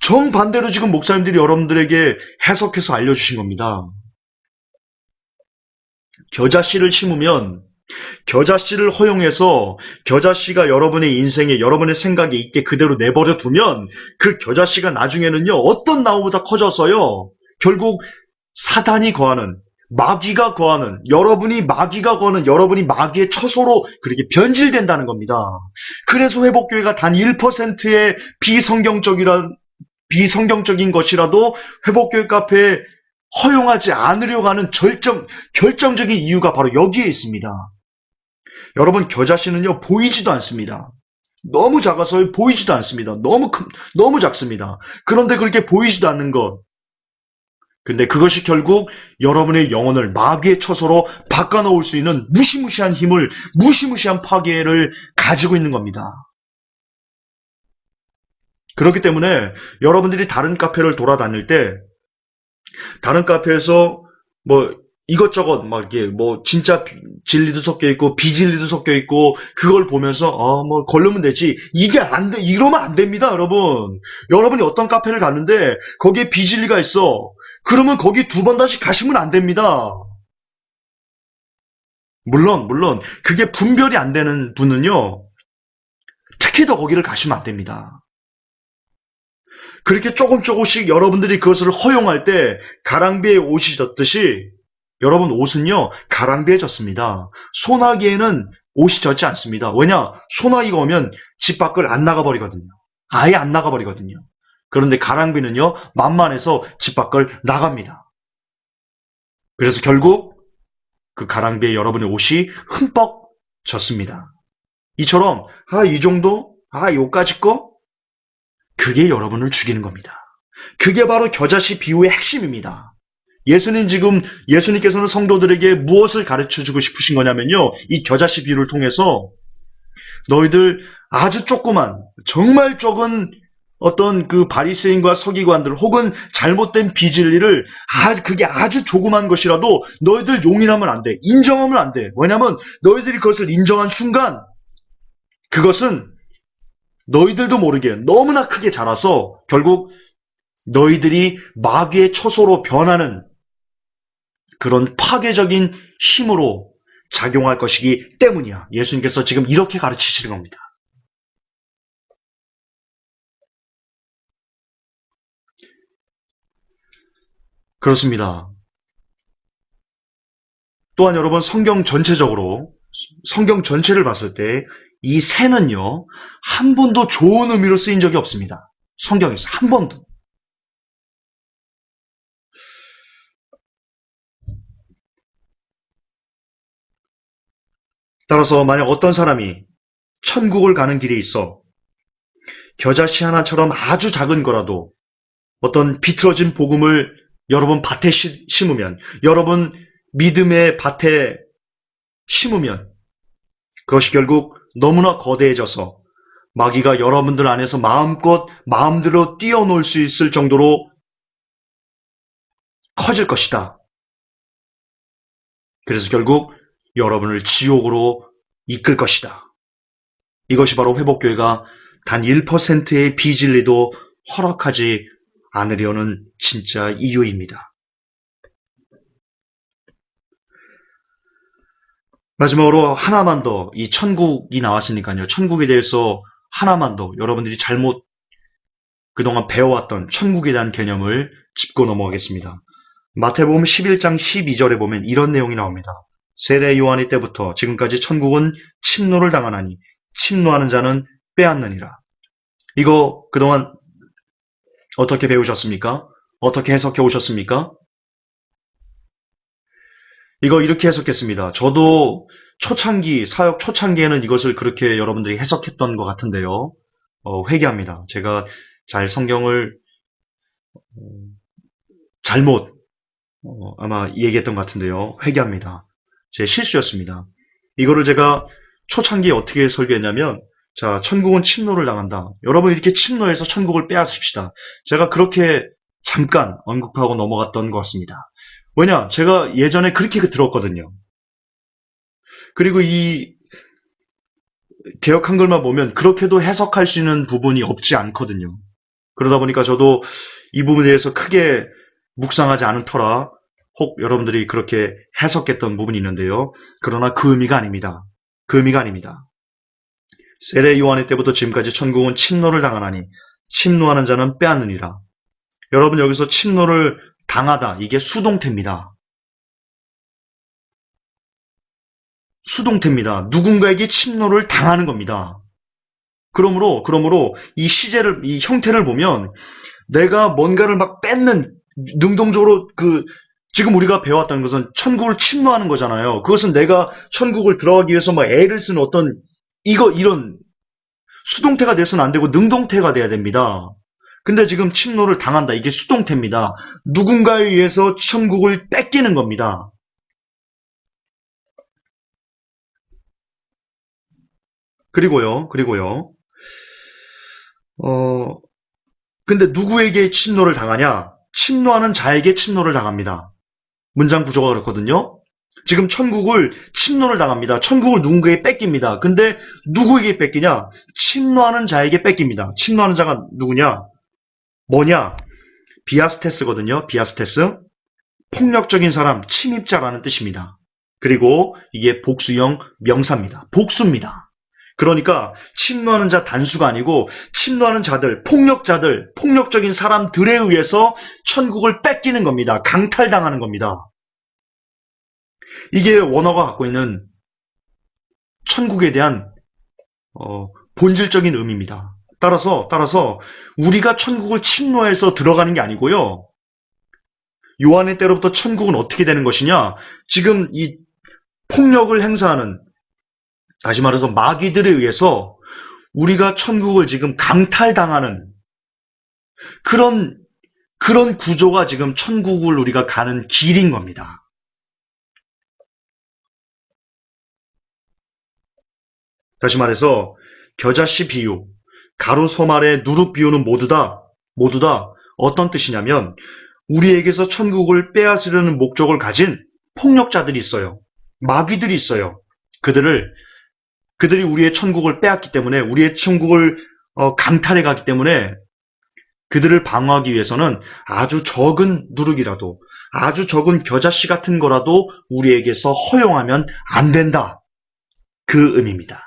정반대로 지금 목사님들이 여러분들에게 해석해서 알려주신 겁니다. 겨자씨를 심으면 겨자씨를 허용해서 겨자씨가 여러분의 인생에 여러분의 생각에 있게 그대로 내버려 두면 그 겨자씨가 나중에는요 어떤 나무보다 커져서요 결국 사단이 거하는 마귀가 거하는 여러분이 마귀의 처소로 그렇게 변질된다는 겁니다. 그래서 회복교회가 단 1%의 비성경적인 것이라도 회복교회 카페에 허용하지 않으려고 하는 결정적인 이유가 바로 여기에 있습니다. 여러분, 겨자씨는요, 보이지도 않습니다. 너무 작아서 보이지도 않습니다. 너무 작습니다. 그런데 그렇게 보이지도 않는 것. 근데 그것이 결국 여러분의 영혼을 마귀의 처소로 바꿔놓을 수 있는 무시무시한 힘을, 무시무시한 파괴를 가지고 있는 겁니다. 그렇기 때문에 여러분들이 다른 카페를 돌아다닐 때 다른 카페에서 이것저것 이게 진짜 진리도 섞여 있고 비진리도 섞여 있고 그걸 보면서 걸르면 되지. 이게 안 돼. 이러면 안 됩니다, 여러분. 여러분이 어떤 카페를 갔는데 거기에 비진리가 있어. 그러면 거기 2번 다시 가시면 안 됩니다. 물론 그게 분별이 안 되는 분은요. 특히 더 거기를 가시면 안 됩니다. 그렇게 조금씩 여러분들이 그것을 허용할 때 가랑비에 옷이 젖듯이 여러분 옷은요 가랑비에 젖습니다. 소나기에는 옷이 젖지 않습니다. 왜냐? 소나기가 오면 집 밖을 안 나가버리거든요. 아예 안 나가버리거든요. 그런데 가랑비는요 만만해서 집 밖을 나갑니다. 그래서 결국 그 가랑비에 여러분의 옷이 흠뻑 젖습니다. 이처럼 이 정도? 요까지 거? 그게 여러분을 죽이는 겁니다. 그게 바로 겨자씨 비유의 핵심입니다. 예수님께서는 성도들에게 무엇을 가르쳐주고 싶으신 거냐면요. 이 겨자씨 비유를 통해서 너희들 아주 조그만, 정말 적은 어떤 그 바리새인과 서기관들 혹은 잘못된 비진리를 그게 아주 조그만 것이라도 너희들 용인하면 안 돼. 인정하면 안 돼. 왜냐하면 너희들이 그것을 인정한 순간 그것은 너희들도 모르게 너무나 크게 자라서 결국 너희들이 마귀의 처소로 변하는 그런 파괴적인 힘으로 작용할 것이기 때문이야. 예수님께서 지금 이렇게 가르치시는 겁니다. 그렇습니다. 또한 여러분 성경 전체를 봤을 때 이 새는요, 한 번도 좋은 의미로 쓰인 적이 없습니다. 성경에서 한 번도. 따라서 만약 어떤 사람이 천국을 가는 길에 있어 겨자씨 하나처럼 아주 작은 거라도 어떤 비틀어진 복음을 여러분 밭에 심으면, 여러분 믿음의 밭에 심으면 그것이 결국 너무나 거대해져서 마귀가 여러분들 안에서 마음껏 마음대로 뛰어놀 수 있을 정도로 커질 것이다. 그래서 결국 여러분을 지옥으로 이끌 것이다. 이것이 바로 회복교회가 단 1%의 비진리도 허락하지 않으려는 진짜 이유입니다. 마지막으로 하나만 더, 이 천국이 나왔으니까요. 천국에 대해서 하나만 더 여러분들이 잘못 그동안 배워왔던 천국에 대한 개념을 짚고 넘어가겠습니다. 마태복음 11장 12절에 보면 이런 내용이 나옵니다. 세례 요한의 때부터 지금까지 천국은 침노를 당하나니 침노하는 자는 빼앗느니라. 이거 그동안 어떻게 배우셨습니까? 어떻게 해석해 오셨습니까? 이거 이렇게 해석했습니다. 저도 사역 초창기에는 이것을 그렇게 여러분들이 해석했던 것 같은데요. 회개합니다. 제가 잘 성경을 잘못 아마 얘기했던 것 같은데요. 회개합니다. 제 실수였습니다. 이거를 제가 초창기에 어떻게 설계했냐면, 자, 천국은 침노를 당한다. 여러분 이렇게 침노해서 천국을 빼앗읍시다. 제가 그렇게 잠깐 언급하고 넘어갔던 것 같습니다. 왜냐? 제가 예전에 그렇게 들었거든요. 그리고 이 개역 한글만 보면 그렇게도 해석할 수 있는 부분이 없지 않거든요. 그러다 보니까 저도 이 부분에 대해서 크게 묵상하지 않은 터라 혹 여러분들이 그렇게 해석했던 부분이 있는데요. 그러나 그 의미가 아닙니다. 그 의미가 아닙니다. 세례 요한의 때부터 지금까지 천국은 침노를 당하나니 침노하는 자는 빼앗느니라. 여러분 여기서 침노를 당하다, 이게 수동태입니다. 수동태입니다. 누군가에게 침노를 당하는 겁니다. 그러므로 이 시제를, 이 형태를 보면 내가 뭔가를 막 뺏는, 능동적으로 지금 우리가 배웠다는 것은 천국을 침노하는 거잖아요. 그것은 내가 천국을 들어가기 위해서 막 애를 쓰는 어떤 이런 수동태가 돼서는 안 되고 능동태가 돼야 됩니다. 근데 지금 침노를 당한다. 이게 수동태입니다. 누군가에 의해서 천국을 뺏기는 겁니다. 그리고요. 근데 누구에게 침노를 당하냐? 침노하는 자에게 침노를 당합니다. 문장 구조가 그렇거든요. 지금 천국을 침노를 당합니다. 천국을 누군가에게 뺏깁니다. 근데 누구에게 뺏기냐? 침노하는 자에게 뺏깁니다. 침노하는 자가 누구냐? 뭐냐? 비아스테스거든요. 비아스테스. 폭력적인 사람, 침입자라는 뜻입니다. 그리고 이게 복수형 명사입니다. 복수입니다. 그러니까 침노하는 자 단수가 아니고 침노하는 자들, 폭력자들, 폭력적인 사람들에 의해서 천국을 뺏기는 겁니다. 강탈당하는 겁니다. 이게 원어가 갖고 있는 천국에 대한 본질적인 의미입니다. 따라서 우리가 천국을 침노해서 들어가는 게 아니고요. 요한의 때로부터 천국은 어떻게 되는 것이냐? 지금 이 폭력을 행사하는, 다시 말해서 마귀들에 의해서 우리가 천국을 지금 강탈당하는 그런 구조가 지금 천국을 우리가 가는 길인 겁니다. 다시 말해서 겨자씨 비유, 가루 소말의 누룩 비유는 모두 다 어떤 뜻이냐면 우리에게서 천국을 빼앗으려는 목적을 가진 폭력자들이 있어요. 마귀들이 있어요. 그들이 우리의 천국을 빼앗기 때문에, 우리의 천국을 강탈해 가기 때문에 그들을 방어하기 위해서는 아주 적은 누룩이라도, 아주 적은 겨자씨 같은 거라도 우리에게서 허용하면 안 된다. 그 의미입니다.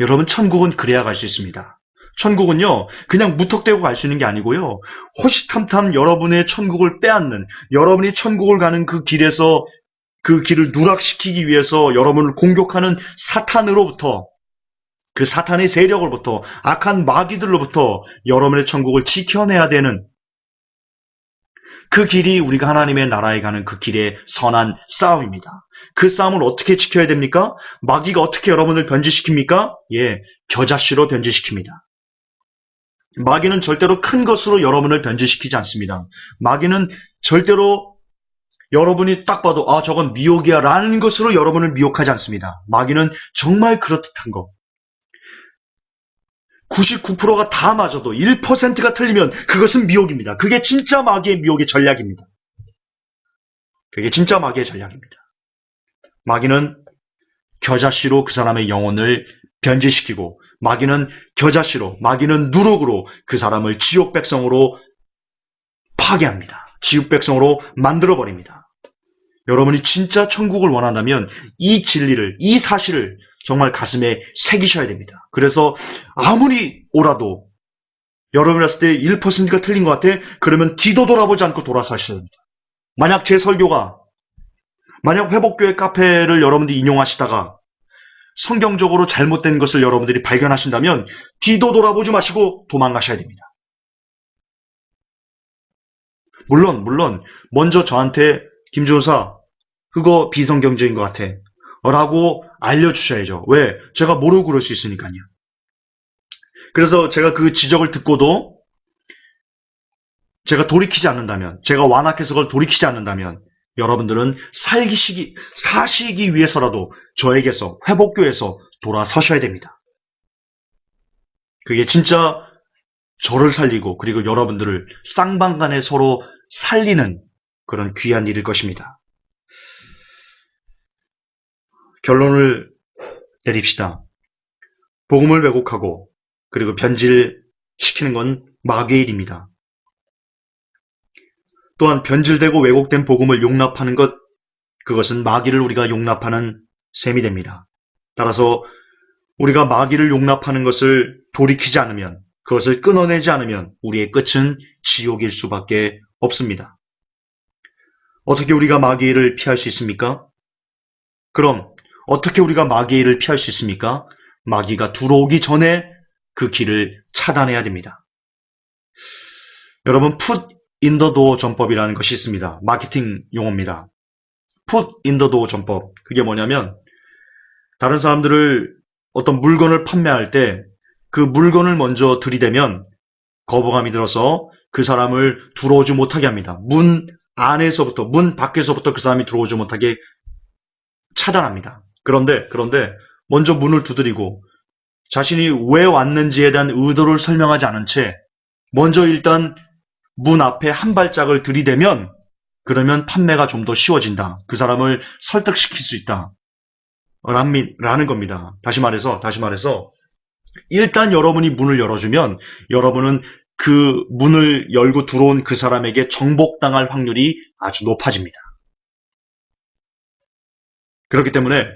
여러분, 천국은 그래야 갈 수 있습니다. 천국은요, 그냥 무턱대고 갈 수 있는 게 아니고요, 호시탐탐 여러분의 천국을 빼앗는, 여러분이 천국을 가는 그 길에서 그 길을 누락시키기 위해서 여러분을 공격하는 사탄으로부터 그 사탄의 세력으로부터, 악한 마귀들로부터 여러분의 천국을 지켜내야 되는 그 길이 우리가 하나님의 나라에 가는 그 길의 선한 싸움입니다. 그 싸움을 어떻게 지켜야 됩니까? 마귀가 어떻게 여러분을 변질시킵니까? 예, 겨자씨로 변질시킵니다. 마귀는 절대로 큰 것으로 여러분을 변질시키지 않습니다. 마귀는 절대로 여러분이 딱 봐도 저건 미혹이야 라는 것으로 여러분을 미혹하지 않습니다. 마귀는 정말 그렇듯한 거. 99%가 다 맞아도 1%가 틀리면 그것은 미혹입니다. 그게 진짜 마귀의 미혹의 전략입니다. 그게 진짜 마귀의 전략입니다. 마귀는 겨자씨로 그 사람의 영혼을 변질시키고, 마귀는 겨자씨로, 마귀는 누룩으로 그 사람을 지옥 백성으로 파괴합니다. 지옥 백성으로 만들어버립니다. 여러분이 진짜 천국을 원한다면 이 진리를, 이 사실을 정말 가슴에 새기셔야 됩니다. 그래서 아무리 오라도 여러분이 했을 때 1%가 틀린 것 같아? 그러면 뒤도 돌아보지 않고 돌아서셔야 됩니다. 만약 제 설교가, 만약 회복교회 카페를 여러분들이 인용하시다가 성경적으로 잘못된 것을 여러분들이 발견하신다면 뒤도 돌아보지 마시고 도망가셔야 됩니다. 물론 먼저 저한테 김조사 그거 비성경적인 것 같아 라고 알려주셔야죠. 왜? 제가 모르고 그럴 수 있으니까요. 그래서 제가 그 지적을 듣고도 제가 돌이키지 않는다면, 제가 완악해서 그걸 돌이키지 않는다면 여러분들은 사시기 위해서라도 저에게서, 회복교에서 돌아서셔야 됩니다. 그게 진짜 저를 살리고 그리고 여러분들을 쌍방간에 서로 살리는 그런 귀한 일일 것입니다. 결론을 내립시다. 복음을 왜곡하고 그리고 변질시키는 건 마귀의 일입니다. 또한 변질되고 왜곡된 복음을 용납하는 것, 그것은 마귀를 우리가 용납하는 셈이 됩니다. 따라서 우리가 마귀를 용납하는 것을 돌이키지 않으면, 그것을 끊어내지 않으면 우리의 끝은 지옥일 수밖에 없습니다. 어떻게 우리가 마귀를 피할 수 있습니까? 그럼 어떻게 우리가 마귀의 일을 피할 수 있습니까? 마귀가 들어오기 전에 그 길을 차단해야 됩니다. 여러분, put in the door 전법이라는 것이 있습니다. 마케팅 용어입니다. put in the door 전법. 그게 뭐냐면 다른 사람들을 어떤 물건을 판매할 때 그 물건을 먼저 들이대면 거부감이 들어서 그 사람을 들어오지 못하게 합니다. 문 안에서부터, 문 밖에서부터 그 사람이 들어오지 못하게 차단합니다. 그런데 먼저 문을 두드리고 자신이 왜 왔는지에 대한 의도를 설명하지 않은 채 먼저 일단 문 앞에 한 발짝을 들이대면 그러면 판매가 좀 더 쉬워진다. 그 사람을 설득시킬 수 있다. 라는 겁니다. 다시 말해서 일단 여러분이 문을 열어주면 여러분은 그 문을 열고 들어온 그 사람에게 정복당할 확률이 아주 높아집니다. 그렇기 때문에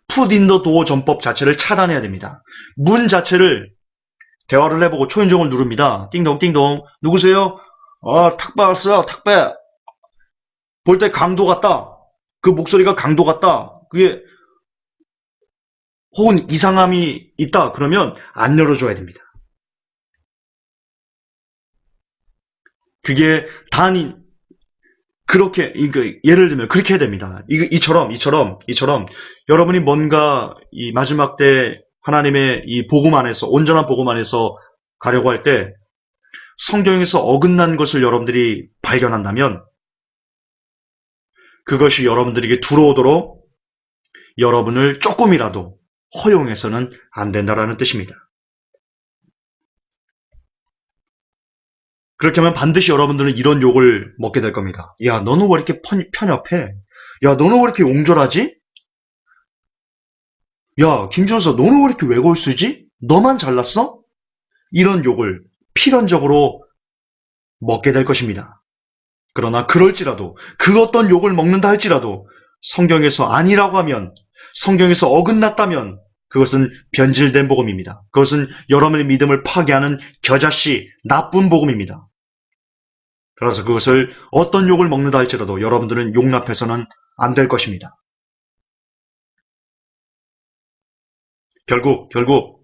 put in the door 전법 자체를 차단해야 됩니다. 문 자체를 대화를 해보고 초인종을 누릅니다. 띵동 띵동. 누구세요? 택배 왔어요. 택배. 볼 때 강도 같다. 그 목소리가 강도 같다. 그게 혹은 이상함이 있다. 그러면 안 열어줘야 됩니다. 그게 그렇게, 예를 들면 그렇게 해야 됩니다. 이처럼 여러분이 뭔가 이 마지막 때 하나님의 이 복음 안에서, 온전한 복음 안에서 가려고 할 때 성경에서 어긋난 것을 여러분들이 발견한다면 그것이 여러분들에게 들어오도록 여러분을 조금이라도 허용해서는 안 된다라는 뜻입니다. 그렇게 하면 반드시 여러분들은 이런 욕을 먹게 될 겁니다. 야, 너는 왜 이렇게 편협해? 야, 너는 왜 이렇게 옹졸하지? 야, 김준서, 너는 왜 이렇게 외골 쓰지? 너만 잘났어? 이런 욕을 필연적으로 먹게 될 것입니다. 그러나 그럴지라도, 그 어떤 욕을 먹는다 할지라도 성경에서 아니라고 하면, 성경에서 어긋났다면 그것은 변질된 복음입니다. 그것은 여러분의 믿음을 파괴하는 겨자씨, 나쁜 복음입니다. 그래서 그것을 어떤 욕을 먹는다 할지라도 여러분들은 용납해서는 안 될 것입니다. 결국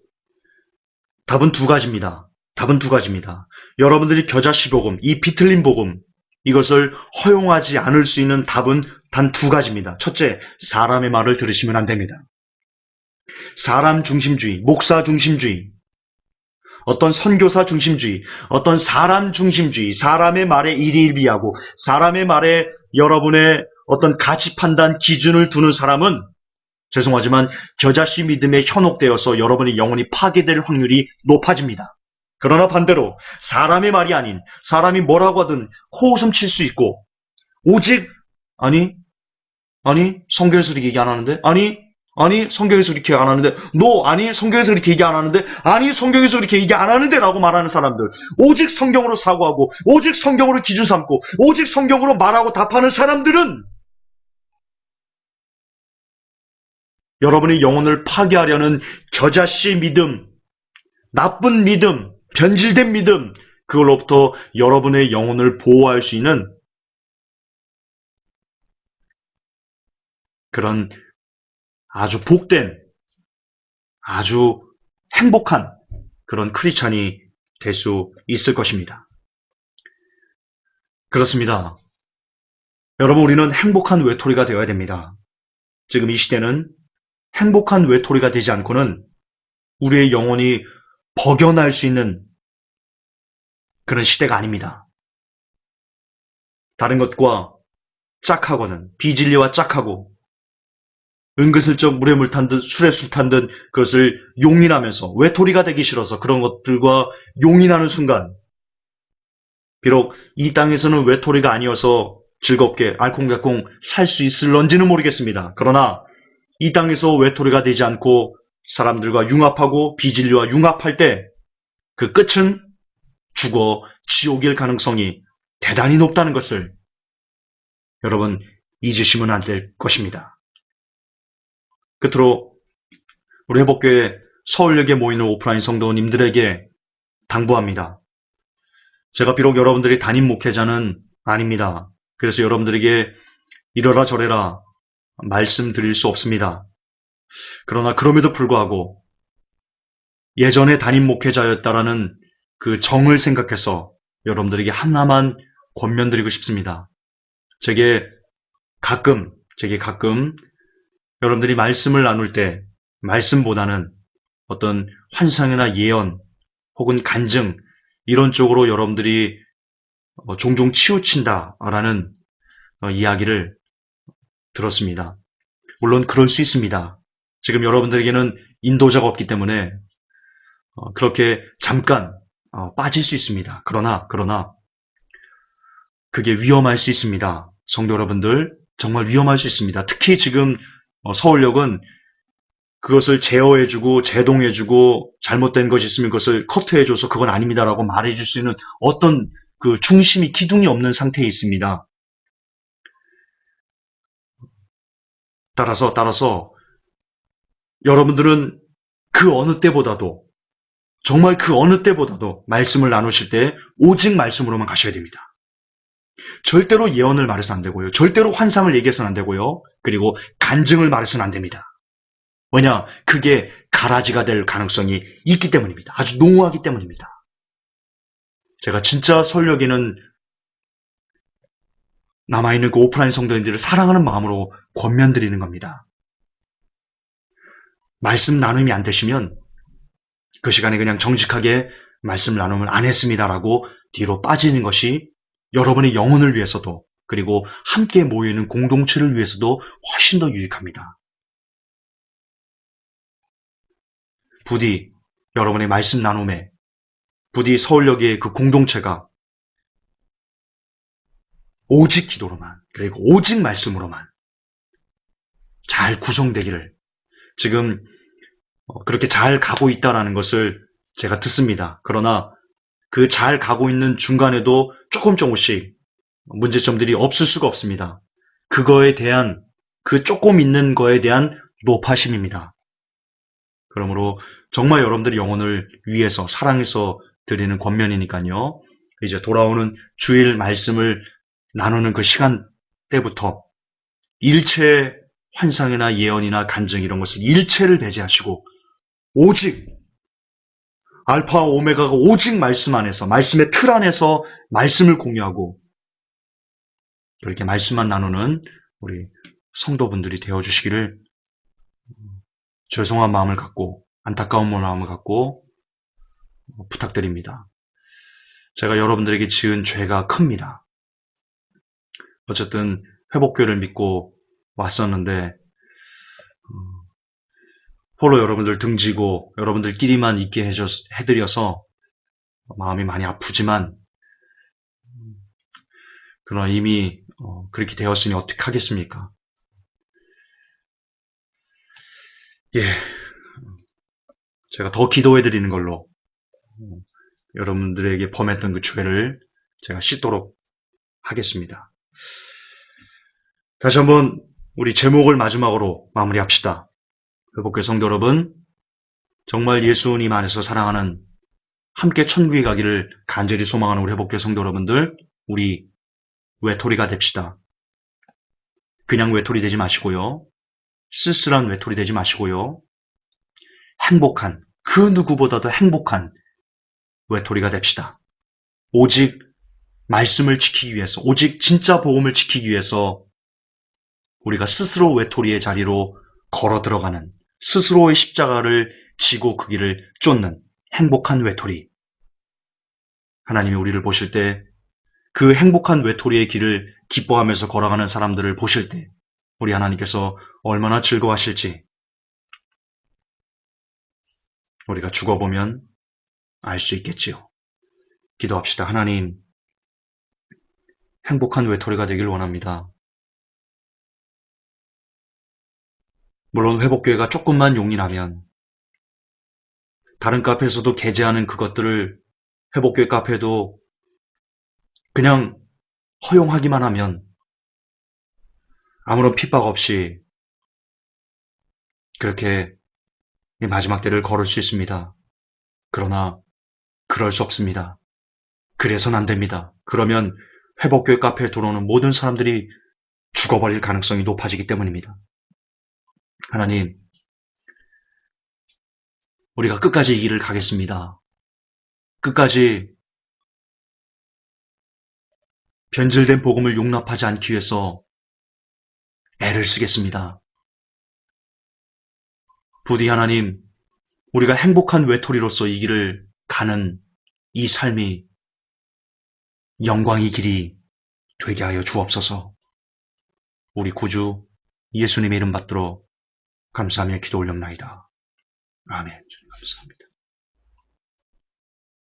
답은 두 가지입니다. 답은 두 가지입니다. 여러분들이 겨자씨 복음, 이 비틀린 복음, 이것을 허용하지 않을 수 있는 답은 단 두 가지입니다. 첫째, 사람의 말을 들으시면 안 됩니다. 사람 중심주의, 목사 중심주의, 어떤 선교사 중심주의, 어떤 사람 중심주의, 사람의 말에 일희일비하고 사람의 말에 여러분의 어떤 가치 판단 기준을 두는 사람은 죄송하지만 겨자씨 믿음에 현혹되어서 여러분의 영혼이 파괴될 확률이 높아집니다. 그러나 반대로 사람의 말이 아닌 사람이 뭐라고 하든 코웃음 칠 수 있고 오직 아니 성경에서 이렇게 얘기 안 하는데 아니 성경에서 이렇게 안 하는데 아니 성경에서 이렇게 얘기 안 하는데 아니 성경에서 이렇게 얘기 안 하는데 라고 말하는 사람들, 오직 성경으로 사고하고 오직 성경으로 기준 삼고 오직 성경으로 말하고 답하는 사람들은 여러분의 영혼을 파괴하려는 겨자씨 믿음, 나쁜 믿음, 변질된 믿음, 그걸로부터 여러분의 영혼을 보호할 수 있는 그런 아주 복된, 아주 행복한 그런 크리스찬이 될 수 있을 것입니다. 그렇습니다. 여러분, 우리는 행복한 외톨이가 되어야 됩니다. 지금 이 시대는 행복한 외톨이가 되지 않고는 우리의 영혼이 버겨날 수 있는 그런 시대가 아닙니다. 다른 것과 짝하고는 비진리와 짝하고 은근슬쩍 물에 물 탄 듯 술에 술 탄 듯 그것을 용인하면서 외톨이가 되기 싫어서 그런 것들과 용인하는 순간 비록 이 땅에서는 외톨이가 아니어서 즐겁게 알콩달콩 살 수 있을런지는 모르겠습니다. 그러나 이 땅에서 외톨이가 되지 않고 사람들과 융합하고 비진리와 융합할 때 그 끝은 죽어 지옥일 가능성이 대단히 높다는 것을 여러분 잊으시면 안 될 것입니다. 끝으로 우리 회복교회 서울역에 모이는 오프라인 성도님들에게 당부합니다. 제가 비록 여러분들이 담임 목회자는 아닙니다. 그래서 여러분들에게 이러라 저래라 말씀드릴 수 없습니다. 그러나 그럼에도 불구하고 예전에 담임 목회자였다라는 그 정을 생각해서 여러분들에게 하나만 권면드리고 싶습니다. 제게 가끔 여러분들이 말씀을 나눌 때 말씀보다는 어떤 환상이나 예언 혹은 간증 이런 쪽으로 여러분들이 종종 치우친다라는 이야기를 들었습니다. 물론 그럴 수 있습니다. 지금 여러분들에게는 인도자가 없기 때문에 그렇게 잠깐 빠질 수 있습니다. 그러나 그게 위험할 수 있습니다. 성도 여러분들 정말 위험할 수 있습니다. 특히 지금 서울역은 그것을 제어해주고 제동해주고 잘못된 것이 있으면 그것을 커트해줘서 그건 아닙니다라고 말해줄 수 있는 어떤 그 중심이 기둥이 없는 상태에 있습니다. 따라서 여러분들은 그 어느 때보다도 정말 그 어느 때보다도 말씀을 나누실 때 오직 말씀으로만 가셔야 됩니다. 절대로 예언을 말해서는 안 되고요. 절대로 환상을 얘기해서는 안 되고요. 그리고 간증을 말해서는 안 됩니다. 왜냐? 그게 가라지가 될 가능성이 있기 때문입니다. 아주 농후하기 때문입니다. 제가 진짜 설역에는 남아있는 그 오프라인 성도님들을 사랑하는 마음으로 권면드리는 겁니다. 말씀 나눔이 안 되시면 그 시간에 그냥 정직하게 말씀 나눔을 안 했습니다라고 뒤로 빠지는 것이 여러분의 영혼을 위해서도 그리고 함께 모이는 공동체를 위해서도 훨씬 더 유익합니다. 부디 여러분의 말씀 나눔에 부디 서울역의 그 공동체가 오직 기도로만 그리고 오직 말씀으로만 잘 구성되기를 지금 그렇게 잘 가고 있다라는 것을 제가 듣습니다. 그러나 그 잘 가고 있는 중간에도 조금씩 문제점들이 없을 수가 없습니다. 그거에 대한 그 조금 있는 거에 대한 노파심입니다. 그러므로 정말 여러분들의 영혼을 위해서 사랑해서 드리는 권면이니까요. 이제 돌아오는 주일 말씀을 나누는 그 시간 때부터 일체 환상이나 예언이나 간증 이런 것을 일체를 배제하시고 오직 알파와 오메가가 오직 말씀 안에서, 말씀의 틀 안에서 말씀을 공유하고 그렇게 말씀만 나누는 우리 성도분들이 되어주시기를 죄송한 마음을 갖고 안타까운 마음을 갖고 부탁드립니다. 제가 여러분들에게 지은 죄가 큽니다. 어쨌든 회복교를 믿고 왔었는데 홀로 여러분들 등지고 여러분들끼리만 있게 해드려서 마음이 많이 아프지만 그러나 이미 그렇게 되었으니 어떻게 하겠습니까? 예, 제가 더 기도해드리는 걸로 여러분들에게 범했던 그 죄를 제가 씻도록 하겠습니다. 다시 한번 우리 제목을 마지막으로 마무리합시다. 회복교회 성도 여러분, 정말 예수님 안에서 사랑하는 함께 천국에 가기를 간절히 소망하는 우리 회복교회 성도 여러분들, 우리 외톨이가 됩시다. 그냥 외톨이 되지 마시고요. 쓸쓸한 외톨이 되지 마시고요. 행복한, 그 누구보다도 행복한 외톨이가 됩시다. 오직 말씀을 지키기 위해서, 오직 진짜 복음을 지키기 위해서 우리가 스스로 외톨이의 자리로 걸어 들어가는, 스스로의 십자가를 지고 그 길을 쫓는 행복한 외톨이. 하나님이 우리를 보실 때 그 행복한 외톨이의 길을 기뻐하면서 걸어가는 사람들을 보실 때 우리 하나님께서 얼마나 즐거워하실지 우리가 죽어보면 알 수 있겠지요. 기도합시다. 하나님, 행복한 외톨이가 되길 원합니다. 물론 회복교회가 조금만 용인하면 다른 카페에서도 게재하는 그것들을 회복교회 카페도 그냥 허용하기만 하면 아무런 핍박 없이 그렇게 마지막 때를 걸을 수 있습니다. 그러나 그럴 수 없습니다. 그래서는 안 됩니다. 그러면 회복교회 카페에 들어오는 모든 사람들이 죽어버릴 가능성이 높아지기 때문입니다. 하나님, 우리가 끝까지 이 길을 가겠습니다. 끝까지 변질된 복음을 용납하지 않기 위해서 애를 쓰겠습니다. 부디 하나님, 우리가 행복한 외톨이로서 이 길을 가는 이 삶이 영광의 길이 되게 하여 주옵소서. 우리 구주 예수님의 이름 받들어 감사하며 기도 올렸나이다. 아멘. 주님 감사합니다.